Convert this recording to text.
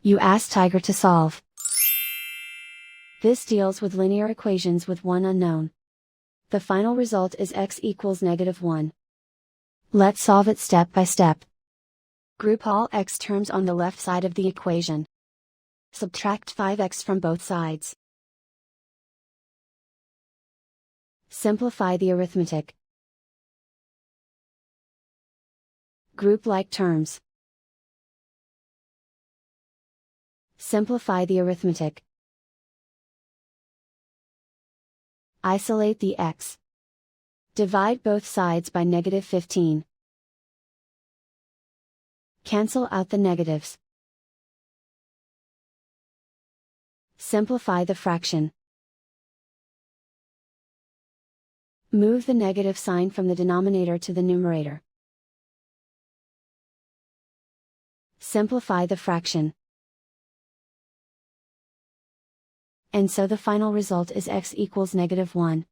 You ask Tiger to solve. This deals with linear equations with one unknown. The final result is x equals -1. Let's solve it step by step. Group all x terms on the left side of the equation. Subtract 5x from both sides. Simplify the arithmetic. Group like terms. Simplify the arithmetic. Isolate the x. Divide both sides by -15. Cancel out the negatives. Simplify the fraction. Move the negative sign from the denominator to the numerator. Simplify the fraction. And so the final result is x equals -1.